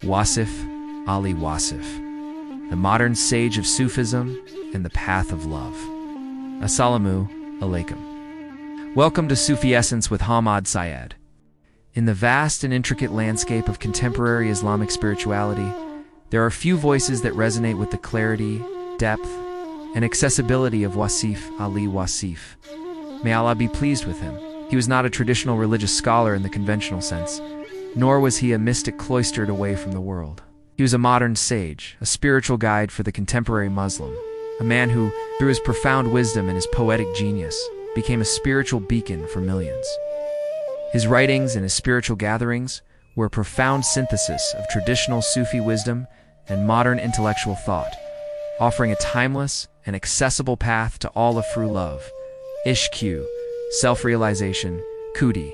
Wasif Ali Wasif, the modern sage of Sufism and the path of love. Assalamu alaikum. Welcome to Sufi Essence with Hammad Syed. In the vast and intricate landscape of contemporary Islamic spirituality, there are few voices that resonate with the clarity, depth, and accessibility of Wasif Ali Wasif. May Allah be pleased with him. He was not a traditional religious scholar in the conventional sense, nor was he a mystic cloistered away from the world. He was a modern sage, a spiritual guide for the contemporary Muslim, a man who, through his profound wisdom and his poetic genius, became a spiritual beacon for millions. His writings and his spiritual gatherings were a profound synthesis of traditional Sufi wisdom and modern intellectual thought, offering a timeless and accessible path to all of true love, Ishq, self-realization, Khudi,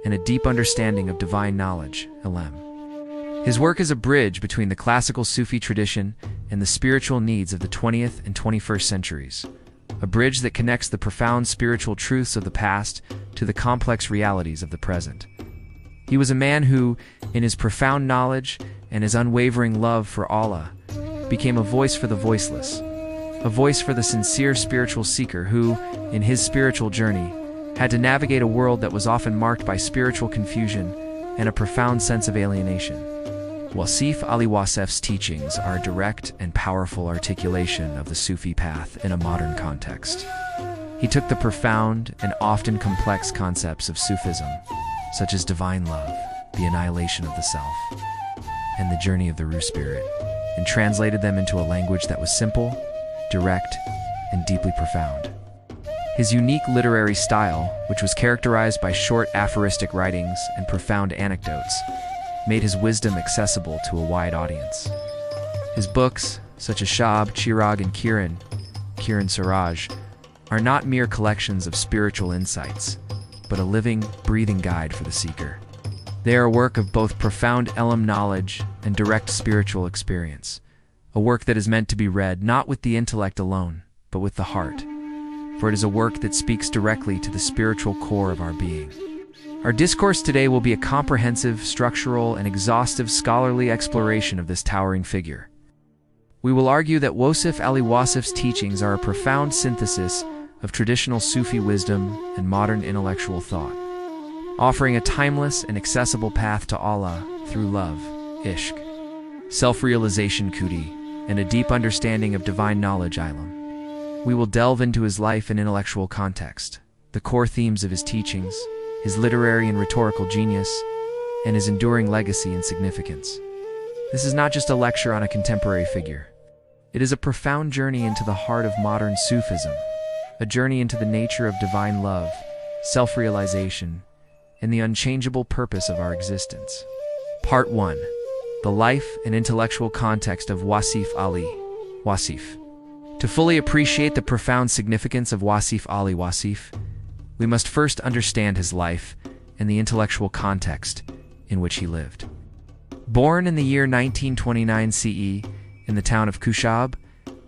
and a deep understanding of divine knowledge, Ilm. His work is a bridge between the classical Sufi tradition and the spiritual needs of the 20th and 21st centuries, a bridge that connects the profound spiritual truths of the past to the complex realities of the present. He was a man who, in his profound knowledge and his unwavering love for Allah, became a voice for the voiceless, a voice for the sincere spiritual seeker who, in his spiritual journey, had to navigate a world that was often marked by spiritual confusion and a profound sense of alienation. Wasif Ali Wasif's teachings are a direct and powerful articulation of the Sufi path in a modern context. He took the profound and often complex concepts of Sufism, such as divine love, the annihilation of the self, and the journey of the Ruh spirit, and translated them into a language that was simple, direct, and deeply profound. His unique literary style, which was characterized by short aphoristic writings and profound anecdotes, made his wisdom accessible to a wide audience. His books, such as Shab, Chirag, and Kiran Siraj, are not mere collections of spiritual insights, but a living, breathing guide for the seeker. They are a work of both profound ilm knowledge and direct spiritual experience, a work that is meant to be read not with the intellect alone, but with the heart, for it is a work that speaks directly to the spiritual core of our being. Our discourse today will be a comprehensive, structural, and exhaustive scholarly exploration of this towering figure. We will argue that Wasif Ali Wasif's teachings are a profound synthesis of traditional Sufi wisdom and modern intellectual thought, offering a timeless and accessible path to Allah through love, Ishq, self-realization, Khudi, and a deep understanding of divine knowledge, Ilm. We will delve into his life and intellectual context, the core themes of his teachings, his literary and rhetorical genius, and his enduring legacy and significance. This is not just a lecture on a contemporary figure. It is a profound journey into the heart of modern Sufism, a journey into the nature of divine love, self-realization, and the unchangeable purpose of our existence. Part 1. The life and intellectual context of Wasif Ali Wasif. To fully appreciate the profound significance of Wasif Ali Wasif, we must first understand his life and the intellectual context in which he lived. Born in the year 1929 CE in the town of Kushab,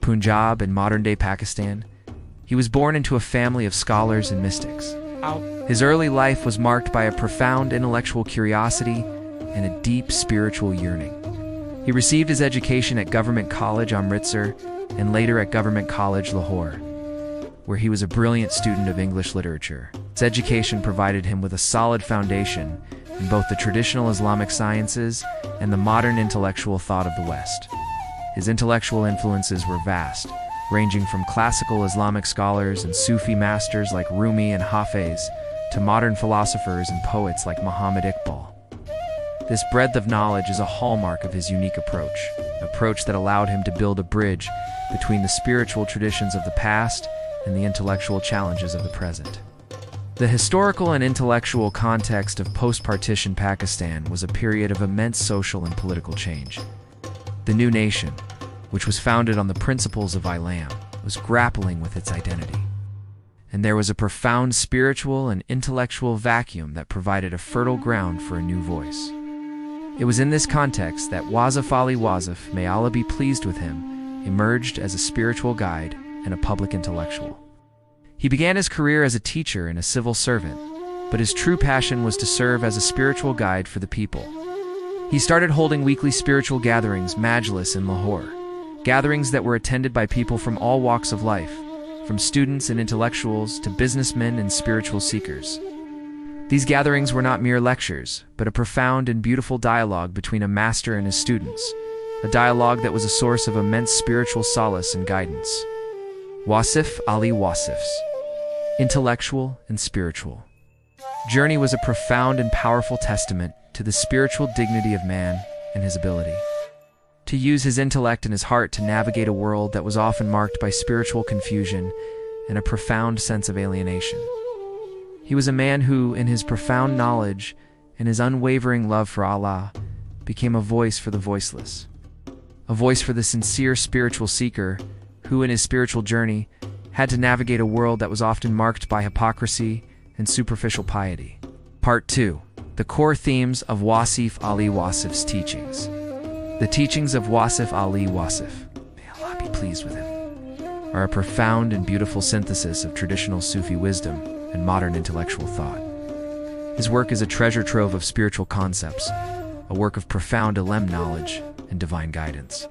Punjab in modern-day Pakistan, he was born into a family of scholars and mystics. His early life was marked by a profound intellectual curiosity and a deep spiritual yearning. He received his education at Government College Amritsar and later at Government College Lahore, where he was a brilliant student of English literature. His education provided him with a solid foundation in both the traditional Islamic sciences and the modern intellectual thought of the West. His intellectual influences were vast, ranging from classical Islamic scholars and Sufi masters like Rumi and Hafiz to modern philosophers and poets like Muhammad Iqbal. This breadth of knowledge is a hallmark of his unique approach, an approach that allowed him to build a bridge between the spiritual traditions of the past and the intellectual challenges of the present. The historical and intellectual context of post-partition Pakistan was a period of immense social and political change. The new nation, which was founded on the principles of Islam, was grappling with its identity. And there was a profound spiritual and intellectual vacuum that provided a fertile ground for a new voice. It was in this context that Wasif Ali Wasif, may Allah be pleased with him, emerged as a spiritual guide and a public intellectual. He began his career as a teacher and a civil servant, but his true passion was to serve as a spiritual guide for the people. He started holding weekly spiritual gatherings, majlis, in Lahore, gatherings that were attended by people from all walks of life, from students and intellectuals to businessmen and spiritual seekers. These gatherings were not mere lectures, but a profound and beautiful dialogue between a master and his students, a dialogue that was a source of immense spiritual solace and guidance. Wasif Ali Wasif's intellectual and spiritual journey was a profound and powerful testament to the spiritual dignity of man and his ability to use his intellect and his heart to navigate a world that was often marked by spiritual confusion and a profound sense of alienation. He was a man who, in his profound knowledge and his unwavering love for Allah, became a voice for the voiceless, a voice for the sincere spiritual seeker who, in his spiritual journey, had to navigate a world that was often marked by hypocrisy and superficial piety. Part 2. The core themes of Wasif Ali Wasif's teachings. The teachings of Wasif Ali Wasif, may Allah be pleased with him, are a profound and beautiful synthesis of traditional Sufi wisdom and modern intellectual thought. His work is a treasure trove of spiritual concepts, a work of profound ilm knowledge and divine guidance.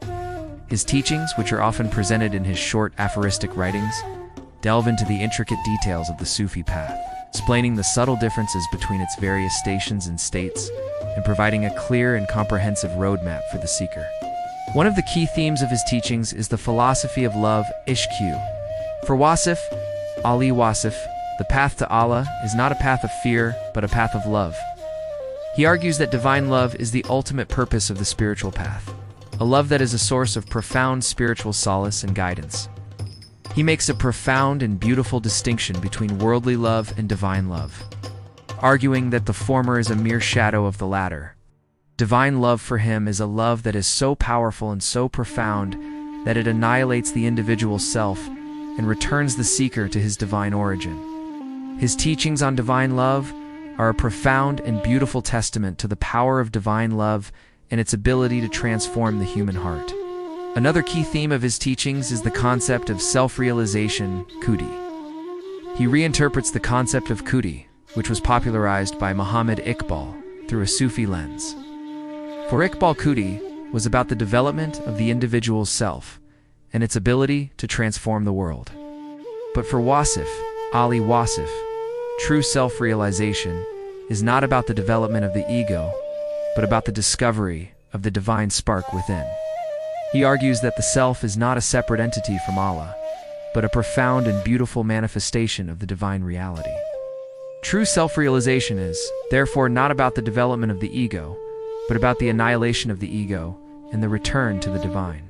His teachings, which are often presented in his short aphoristic writings, delve into the intricate details of the Sufi path, explaining the subtle differences between its various stations and states, and providing a clear and comprehensive roadmap for the seeker. One of the key themes of his teachings is the philosophy of love, Ishq. For Wasif Ali Wasif, the path to Allah is not a path of fear, but a path of love. He argues that divine love is the ultimate purpose of the spiritual path, a love that is a source of profound spiritual solace and guidance. He makes a profound and beautiful distinction between worldly love and divine love, arguing that the former is a mere shadow of the latter. Divine love for him is a love that is so powerful and so profound that it annihilates the individual self and returns the seeker to his divine origin. His teachings on divine love are a profound and beautiful testament to the power of divine love and its ability to transform the human heart. Another key theme of his teachings is the concept of self-realization, Khudi. He reinterprets the concept of Khudi, which was popularized by Muhammad Iqbal, through a Sufi lens. For Iqbal, Khudi was about the development of the individual's self and its ability to transform the world. But for Wasif Ali Wasif, true self-realization is not about the development of the ego, but about the discovery of the divine spark within. He argues that the self is not a separate entity from Allah, but a profound and beautiful manifestation of the divine reality. True self-realization is, therefore, not about the development of the ego, but about the annihilation of the ego and the return to the divine.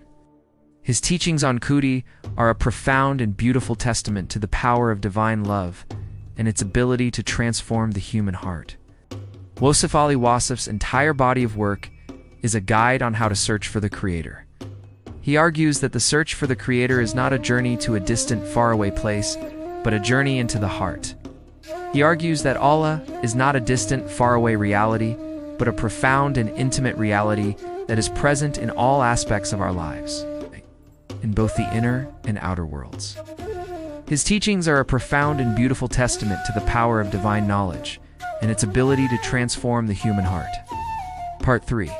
His teachings on Khudi are a profound and beautiful testament to the power of divine love and its ability to transform the human heart. Wasif Ali Wasif's entire body of work is a guide on how to search for the Creator. He argues that the search for the Creator is not a journey to a distant, faraway place, but a journey into the heart. He argues that Allah is not a distant, faraway reality, but a profound and intimate reality that is present in all aspects of our lives, in both the inner and outer worlds. His teachings are a profound and beautiful testament to the power of divine knowledge and its ability to transform the human heart. Part 3.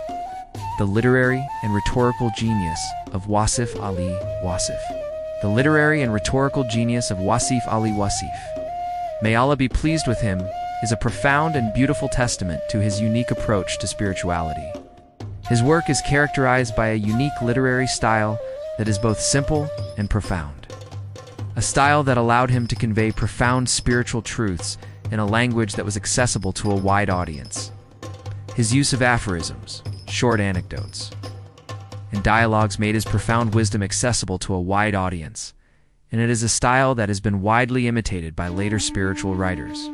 The literary and rhetorical genius of Wasif Ali Wasif. The literary and rhetorical genius of Wasif Ali Wasif, may Allah be pleased with him, is a profound and beautiful testament to his unique approach to spirituality. His work is characterized by a unique literary style that is both simple and profound, a style that allowed him to convey profound spiritual truths in a language that was accessible to a wide audience. His use of aphorisms, short anecdotes, and dialogues made his profound wisdom accessible to a wide audience, and it is a style that has been widely imitated by later spiritual writers.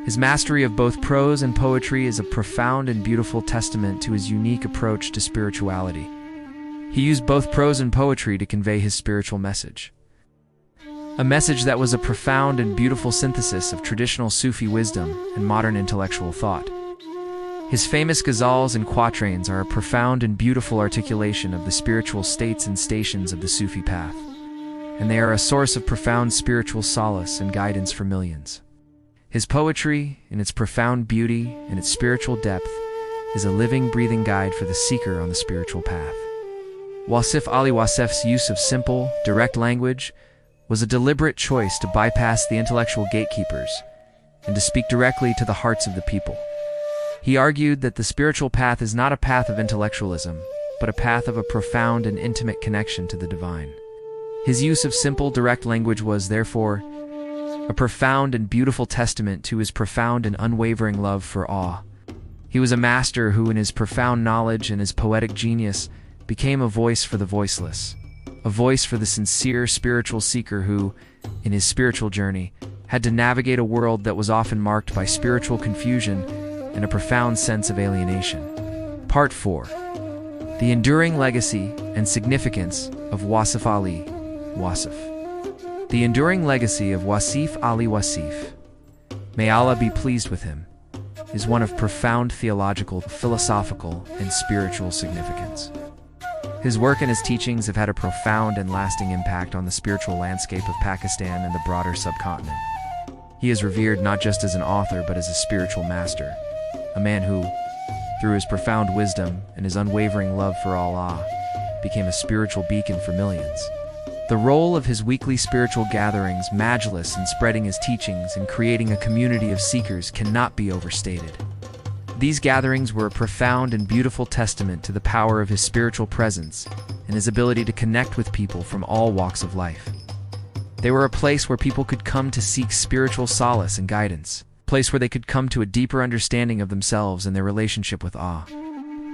His mastery of both prose and poetry is a profound and beautiful testament to his unique approach to spirituality. He used both prose and poetry to convey his spiritual message, a message that was a profound and beautiful synthesis of traditional Sufi wisdom and modern intellectual thought. His famous ghazals and quatrains are a profound and beautiful articulation of the spiritual states and stations of the Sufi path, and they are a source of profound spiritual solace and guidance for millions. His poetry, in its profound beauty and its spiritual depth, is a living, breathing guide for the seeker on the spiritual path. Wasif Ali Wasif's use of simple, direct language was a deliberate choice to bypass the intellectual gatekeepers and to speak directly to the hearts of the people. He argued that the spiritual path is not a path of intellectualism, but a path of a profound and intimate connection to the divine. His use of simple, direct language was, therefore, a profound and beautiful testament to his profound and unwavering love for awe. He was a master who, in his profound knowledge and his poetic genius, became a voice for the voiceless, a voice for the sincere spiritual seeker who, in his spiritual journey, had to navigate a world that was often marked by spiritual confusion and a profound sense of alienation. Part 4. The enduring legacy and significance of Wasif Ali Wasif. The enduring legacy of Wasif Ali Wasif, may Allah be pleased with him, is one of profound theological, philosophical, and spiritual significance. His work and his teachings have had a profound and lasting impact on the spiritual landscape of Pakistan and the broader subcontinent. He is revered not just as an author but as a spiritual master, a man who, through his profound wisdom and his unwavering love for Allah, became a spiritual beacon for millions. The role of his weekly spiritual gatherings, majlis, in spreading his teachings and creating a community of seekers cannot be overstated. These gatherings were a profound and beautiful testament to the power of his spiritual presence and his ability to connect with people from all walks of life. They were a place where people could come to seek spiritual solace and guidance, a place where they could come to a deeper understanding of themselves and their relationship with Allah.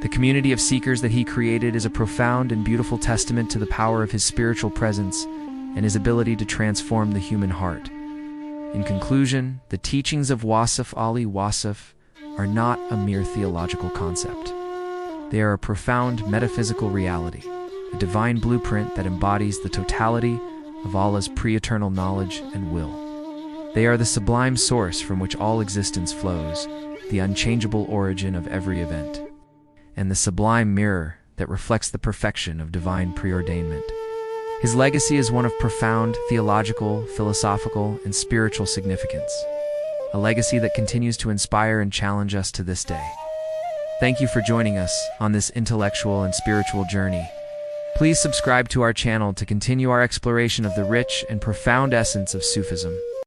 The community of seekers that he created is a profound and beautiful testament to the power of his spiritual presence and his ability to transform the human heart. In conclusion, the teachings of Wasif Ali Wasif are not a mere theological concept. They are a profound metaphysical reality, a divine blueprint that embodies the totality of Allah's pre-eternal knowledge and will. They are the sublime source from which all existence flows, the unchangeable origin of every event, and the sublime mirror that reflects the perfection of divine preordainment. His legacy is one of profound theological, philosophical, and spiritual significance, a legacy that continues to inspire and challenge us to this day. Thank you for joining us on this intellectual and spiritual journey. Please subscribe to our channel to continue our exploration of the rich and profound essence of Sufism.